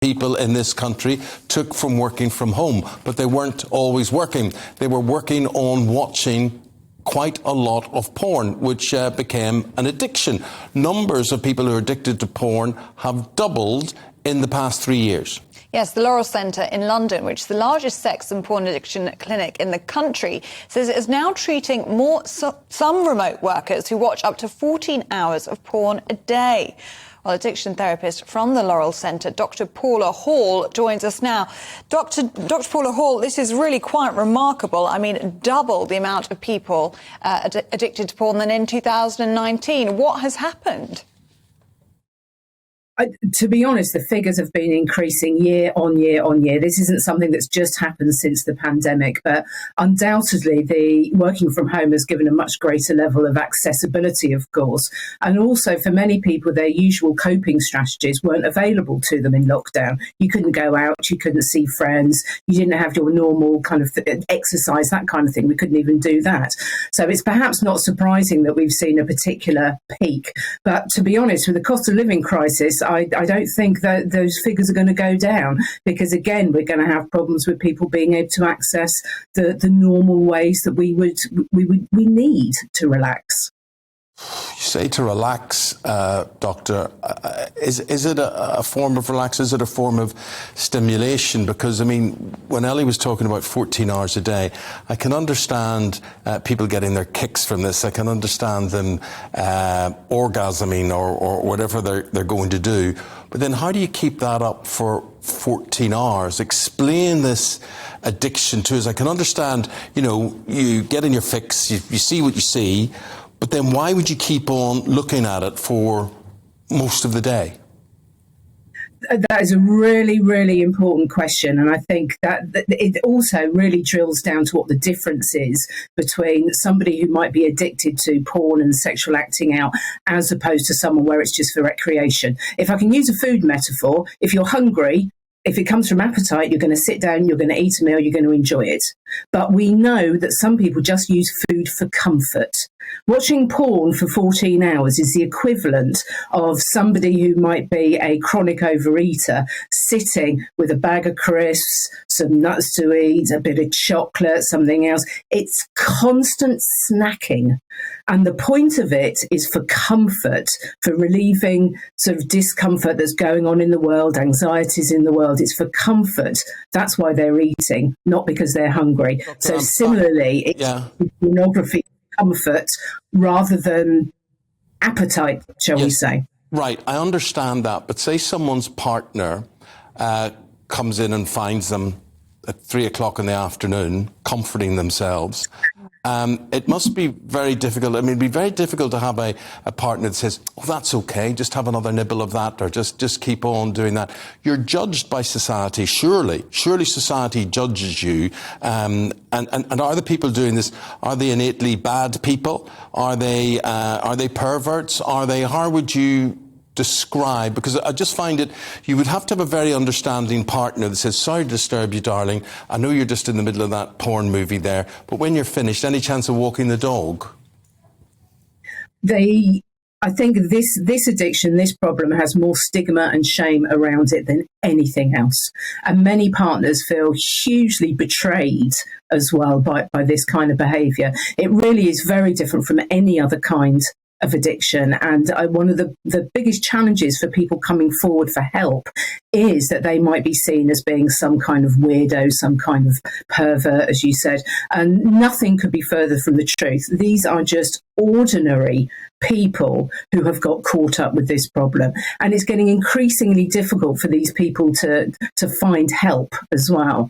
people in this country took from working from home, but they weren't always working. They were working on watching quite a lot of porn, which became an addiction. Numbers of people who are addicted to porn have doubled in the past 3 years. Yes, the Laurel Centre in London, which is the largest sex and porn addiction clinic in the country, says it is now treating some remote workers who watch up to 14 hours of porn a day. Well, addiction therapist from the Laurel Centre, Dr Paula Hall, joins us now. Dr Paula Hall, this is really quite remarkable. I mean, double the amount of people addicted to porn than in 2019. What has happened? To be honest, the figures have been increasing year on year on year. This isn't something that's just happened since the pandemic, but undoubtedly the working from home has given a much greater level of accessibility, of course. And also for many people, their usual coping strategies weren't available to them in lockdown. You couldn't go out, you couldn't see friends, you didn't have your normal kind of exercise, that kind of thing. We couldn't even do that. So it's perhaps not surprising that we've seen a particular peak. But to be honest, with the cost of living crisis, I don't think that those figures are going to go down, because again, we're going to have problems with people being able to access the normal ways that we need to relax. You say to relax, Doctor. Is it a form of relax? Is it a form of stimulation? Because, I mean, when Ellie was talking about 14 hours a day, I can understand people getting their kicks from this. I can understand them orgasming or whatever they're going to do. But then how do you keep that up for 14 hours? Explain this addiction to us. I can understand, you know, you get in your fix, you see what you see, but then why would you keep on looking at it for most of the day? That is a really, really important question. And I think that it also really drills down to what the difference is between somebody who might be addicted to porn and sexual acting out as opposed to someone where it's just for recreation. If I can use a food metaphor, if you're hungry, if it comes from appetite, you're going to sit down, you're going to eat a meal, you're going to enjoy it. But we know that some people just use food for comfort. Watching porn for 14 hours is the equivalent of somebody who might be a chronic overeater sitting with a bag of crisps, some nuts to eat, a bit of chocolate, something else. It's constant snacking. And the point of it is for comfort, for relieving sort of discomfort that's going on in the world, anxieties in the world. It's for comfort. That's why they're eating, not because they're hungry. So similarly, it's pornography, comfort rather than appetite, shall we say. Right, I understand that. But say someone's partner comes in and finds them at 3 o'clock in the afternoon, comforting themselves. It must be very difficult. I mean, it'd be very difficult to have a partner that says, oh, that's okay, just have another nibble of that, or just keep on doing that. You're judged by society, surely. Surely society judges you. And are the people doing this, are they innately bad people? Are they perverts? How would you describe, because I just find it, you would have to have a very understanding partner that says, sorry to disturb you, darling, I know you're just in the middle of that porn movie there, but when you're finished, any chance of walking the dog? I think this addiction, this problem has more stigma and shame around it than anything else. And many partners feel hugely betrayed as well by this kind of behaviour. It really is very different from any other kind of addiction. And one of the biggest challenges for people coming forward for help is that they might be seen as being some kind of weirdo, some kind of pervert, as you said. And nothing could be further from the truth. These are just ordinary people who have got caught up with this problem. And it's getting increasingly difficult for these people to find help as well.